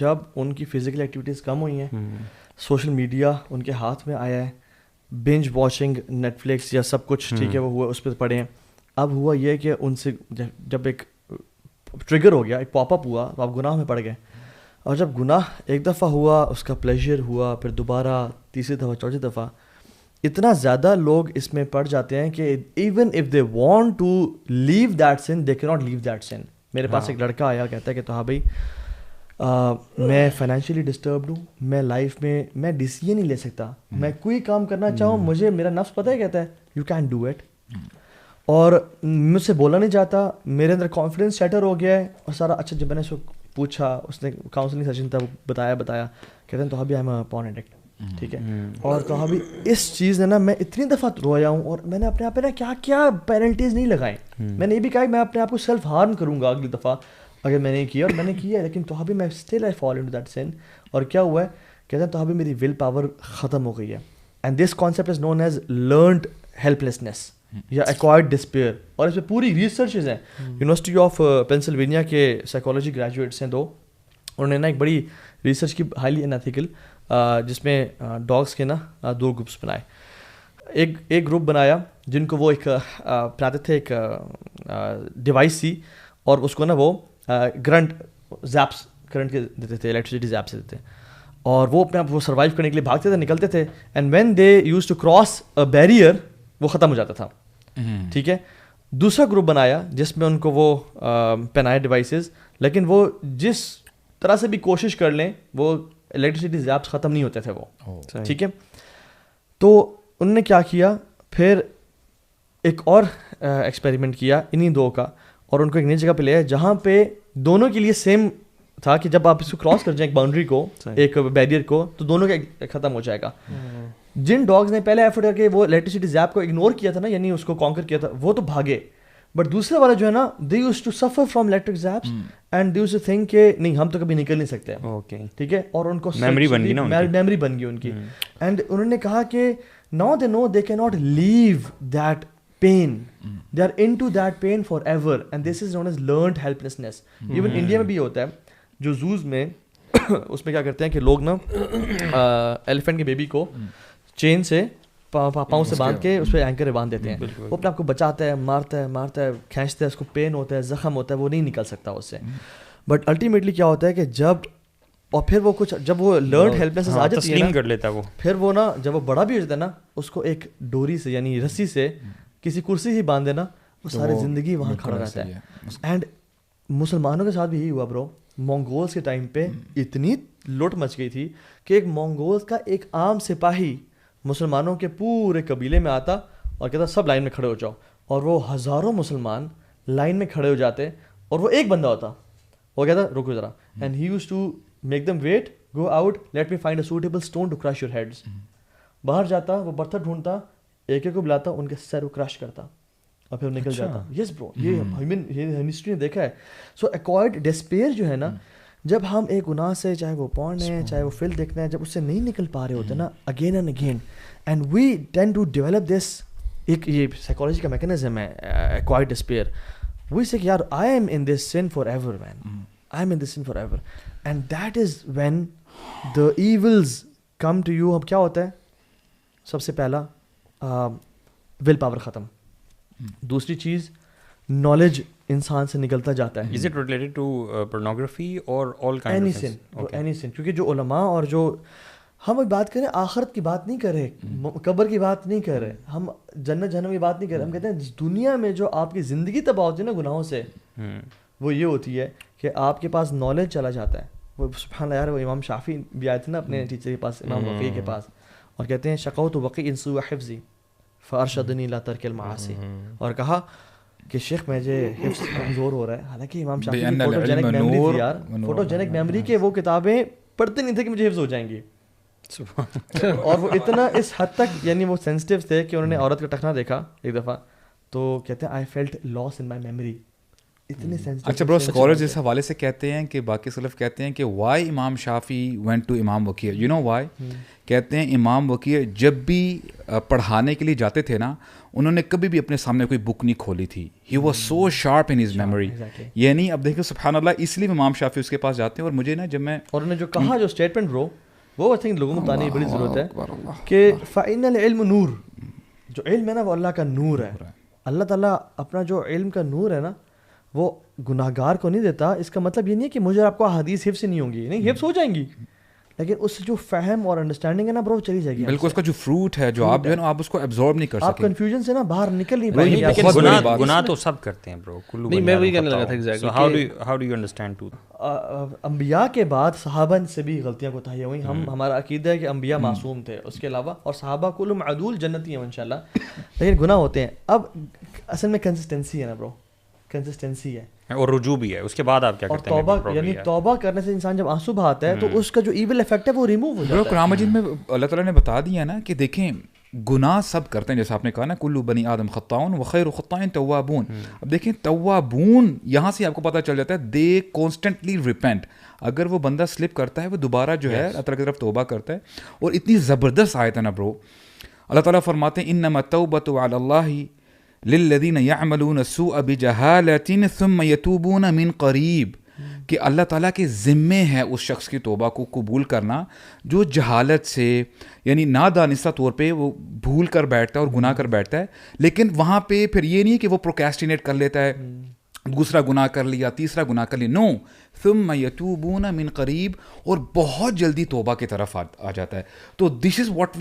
جب ان کی physical activities کم ہوئی ہیں, سوشل میڈیا ان کے ہاتھ میں آیا ہے, بنج واچنگ نیٹ فلکس یا سب کچھ ٹھیک ہے وہ ہوا, اس پہ پڑے ہیں. اب ہوا یہ کہ ان سے جب ایک ٹریگر ہو گیا, ایک پاپ اپ ہوا, تو آپ گناہ میں پڑ گئے. اور جب گناہ ایک دفعہ ہوا, اس کا پلیجر ہوا, پھر دوبارہ تیسری دفعہ, چوتھی دفعہ, اتنا زیادہ لوگ اس میں پڑ جاتے ہیں کہ even if they want to leave that sin they کی ناٹ لیو دیٹ سن. میرے پاس ایک لڑکا آیا, کہتا ہے کہ تو ہاں بھائی میں فائنینشلی ڈسٹربڈ ہوں, میں لائف میں ڈیسیژن نہیں لے سکتا, میں کوئی کام کرنا چاہوں, مجھے میرا نفس پتہ ہے کہتا ہے یو کین ڈو اٹ, اور مجھ سے بولا نہیں جاتا, میرے اندر کانفیڈنس شیٹر ہو گیا ہے اور سارا. اچھا جب میں نے اس کو پوچھا, اس نے کاؤنسلنگ سیشن تھا, وہ بتایا کہتے ہیں تو ابھی آئی ایم اے پارن ایڈکٹ, ٹھیک ہے. اور تو ابھی اس چیز نے نا میں اتنی دفعہ رویا ہوں, اور میں نے اپنے آپ پہ نا کیا کیا پینلٹیز نہیں لگائیں. میں نے یہ بھی کہا کہ میں اپنے آپ کو سیلف ہارم کروں گا اگلی دفعہ اگر میں نے کیا, اور میں نے کیا ہے, لیکن تو ابھی میں still I fall into that sin. اور کیا ہوا ہے, کہتے ہیں تو ابھی میری ول پاور ختم ہو گئی ہے. And this concept is known as learned helplessness یا ایکوائرڈ ڈسپیئر. اور اس پہ پوری ریسرچز ہیں. یونیورسٹی آف پینسلوینیا کے سائیکالوجی گریجویٹس ہیں دو, انہوں نے نا ایک بڑی ریسرچ کی, ہائیلی انیتھیکل, جس میں ڈاگس کے نا 2 گروپس بنائے. ایک گروپ بنایا جن کو وہ ایک بناتے تھے, ایک ڈیوائس تھی, اور اس کو نا وہ کرنٹ زیپس کرنٹ کے دیتے تھے, الیکٹریسٹی زیپس دیتے تھے, اور وہ اپنے آپ وہ سروائیو کرنے کے لیے بھاگتے تھے, نکلتے تھے, and when they use to cross a barrier وہ ختم ہو جاتا تھا, ٹھیک ہے. دوسرا گروپ بنایا جس میں ان کو وہ پہنائے ڈیوائسز, لیکن وہ جس طرح سے بھی کوشش کر لیں وہ الیکٹریسٹی زیپس ختم نہیں ہوتے تھے وہ, ٹھیک ہے. تو انہوں نے کیا کیا, پھر ایک اور ایکسپیریمنٹ کیا انہیں 2 کا, اور ان کو ایک نئی جگہ پہ لے آئے جہاں پہ دونوں کے لیے سیم تھا کہ جب آپ اس کو کراس کر جائیں ایک باؤنڈری کو, ایک بیریئر کو, تو دونوں کا ختم ہو جائے گا. جن ڈاگز نے پہلے ایفرٹ کر کے وہ الیکٹریسٹی زیپ کو اگنور کیا تھا نا, یعنی اس کو کانکر کیا تھا, وہ تو بھاگے. بٹ دوسرے والا جو ہے نا, they use to suffer from electric zaps and they use to think کہ نہیں ہم تو کبھی نکل نہیں سکتے, ٹھیک ہے. اور ان کو میموری بن گئی ان کی. اینڈ انہوں نے کہا کہ ناؤ دے نو دے کی not leave that pain, they are into that pain forever, and this is known as learned helplessness. Even India میں بھی ہوتا ہے, جو زوز میں اس میں کیا کرتے ہیں کہ لوگ نا ایلیفینٹ کے بیبی کو چین سے پاؤں سے باندھ کے اس پہ اینکر باندھ دیتے ہیں, وہ اپنے آپ کو بچاتا ہے, مارتا ہے, کھینچتا ہے, اس کو پین ہوتا ہے, زخم ہوتا ہے, وہ نہیں نکل سکتا اس سے. بٹ الٹیمیٹلی کیا ہوتا ہے کہ اور پھر وہ کچھ جب وہ لرنڈ ہیلپلیسنس آ جاتی ہے کر لیتا ہے وہ, پھر وہ نا جب وہ بڑا بھی ہو جاتا ہے نا, اس کو ایک ڈوری سے یعنی رسی سے کسی کرسی ہی باندھ دینا, وہ ساری زندگی وہاں کھڑا رہتا ہے. اینڈ مسلمانوں کے ساتھ بھی یہی ہوا برو. مونگولز کے ٹائم پہ اتنی لوٹ مچ گئی تھی کہ ایک مونگولز کا ایک عام سپاہی مسلمانوں کے پورے قبیلے میں آتا اور کہتا سب لائن میں کھڑے ہو جاؤ, اور وہ ہزاروں مسلمان لائن میں کھڑے ہو جاتے, اور وہ ایک بندہ ہوتا, وہ کہتا رکو ذرا, and he used to make them wait, go out, let me find a suitable stone to crash your heads. باہر جاتا, وہ برتن ڈھونڈتا, ایک ایک کو بلاتا, ان کے سر کو کریش کرتا, اور پھر نکل جاتا. یس برو, یہ ہسٹری نے دیکھا ہے. سو ایکوائرڈ ڈسپیئر جو ہے نا, جب ہم ایک گناہ سے, چاہے وہ پورن ہے, چاہے وہ فلم دیکھنا ہے, جب اس سے نہیں نکل پا رہے ہوتے نا again and again, and we tend to develop this, ایک یہ سائیکالوجی کا میکینزم ہے ایکوائرڈ ڈسپیئر. وی سے کہ یار I am in this sin forever man, I am in this sin forever, and that is when the evils come to you. اب کیا ہوتا ہے, سب سے پہلا ول پاور ختم. دوسری چیز نالج انسان سے نکلتا جاتا ہے. Is it related to pornography or all kinds of things? Anything. کیونکہ جو علماء اور جو ہم بات کریں آخرت کی بات نہیں کر رہے, قبر کی بات نہیں کر رہے, ہم جنت جہنم کی بات نہیں کر رہے. ہم کہتے ہیں دنیا میں جو آپ کی زندگی تباہ ہوتی ہے نا گناہوں سے, وہ یہ ہوتی ہے کہ آپ کے پاس نالج چلا جاتا ہے. وہ سبحان اللہ یار, وہ امام شافعی بھی آئے تھے نا اپنے ٹیچر کے پاس, امام وقیع کے پاس, اور کہتے ہیں شقوت وقیع سوء حفظی فارشدنی لا ترک المعاصی, اور کہا کہ شیخ مجھے حفظ کمزور ہو رہا ہے. حالانکہ امام شافعی کی فوٹوجینک میموری تھی یار, فوٹوجینک میموری کے وہ کتابیں پڑھتے نہیں تھے کہ مجھے حفظ ہو جائیں گی. اور وہ اتنا اس حد تک یعنی وہ سینسٹیو تھے کہ انہوں نے عورت کا ٹخنا دیکھا ایک دفعہ, تو کہتے ہیں I felt loss in my memory. اتنے اچھا برو اسکالرز اس حوالے سے کہتے ہیں کہ باقی سلف کہتے ہیں کہ وائی امام شافعی وینٹ ٹو امام وکیع, یو نو وائی, کہتے ہیں امام وکیع جب بھی پڑھانے کے لیے جاتے تھے نا, انہوں نے کبھی بھی اپنے سامنے کوئی بک نہیں کھولی تھی. He was so sharp in his memory. یعنی اب دیکھو سبحان اللہ, اس لیے امام شافعی اس کے پاس جاتے ہیں. اور مجھے نا جب میں, اور انہوں نے جو کہا جو اسٹیٹمنٹ برو, وہ آئی تھنک لوگوں کو بتانے کی بڑی ضرورت ہے کہ فَإِنَّ الْعِلْمُ نور, جو علم ہے نا وہ اللہ کا نور ہے. اللہ تعالیٰ اپنا جو علم کا نور ہے نا وہ گناہ گار کو نہیں دیتا. اس کا مطلب یہ نہیں ہے کہ مجھے آپ کو احادیث حفظ نہیں ہوں گی, نہیں, حفظ ہو جائیں گی, لیکن اس سے جو فہم اور انڈرسٹینڈنگ ہے نا برو چلی جائے گی. بالکل اس کا جو فروٹ ہے, جو آپ جو ہے نا آپ اس کو ایبزارب نہیں کر سکتے. آپ کنفیوژن سے نا باہر نکل نہیں پائیں گے. گناہ تو سب کرتے ہیں برو, نہیں میں وہی کہنے لگا تھا exactly. How do you understand to انبیاء کے بعد صحابہ سے بھی غلطیاں کوتاہیاں ہوئیں. ہمارا عقیدہ ہے کہ انبیاء معصوم تھے, اس کے علاوہ اور صحابہ کلہم عدول جنتی ہیں انشاءاللہ, لیکن گناہ ہوتے ہیں. اب اصل میں کنسسٹنسی ہے نا برو, کنسسٹنسی ہے اور رجوع بھی ہے. اس کے بعد آپ کیا کرتے ہیں؟ توبہ, یعنی توبہ کرنے سے انسان جب آنسو بہاتا ہے تو اس کا جو ایول افیکٹ ہے وہ ریموو ہو جاتا ہے. قرآن مجید میں اللہ تعالیٰ نے بتا دیا نا کہ دیکھیں گناہ سب کرتے ہیں, جیسے آپ نے کہا نا کلو بنی آدم خطاؤن وخیر خطائن توابون. اب دیکھیں توابون یہاں سے آپ کو پتہ چل جاتا ہے دے کانسٹنٹلی ریپینٹ. اگر وہ بندہ سلپ کرتا ہے وہ دوبارہ جو ہے اللہ تعالیٰ کی طرف توبہ کرتا ہے. اور اتنی زبردست آیت ہے نا برو, اللہ تعالیٰ فرماتے ہیں انما التوبۃ علی اللہ للذین یعملون السوء بجہالۃ ثم یتوبون من قریب, کہ اللہ تعالیٰ کے ذمے ہے اس شخص کی توبہ کو قبول کرنا جو جہالت سے, یعنی نادانستہ طور پہ وہ بھول کر بیٹھتا ہے اور گناہ کر بیٹھتا ہے. لیکن وہاں پہ پھر یہ نہیں ہے کہ وہ پروکیسٹینیٹ کر لیتا ہے, دوسرا گناہ کر لیا, تیسرا گناہ کر لیا. نو, ثم یتوبون من قریب, اور بہت جلدی توبہ کی طرف آ جاتا ہے. تو دس از واٹ وی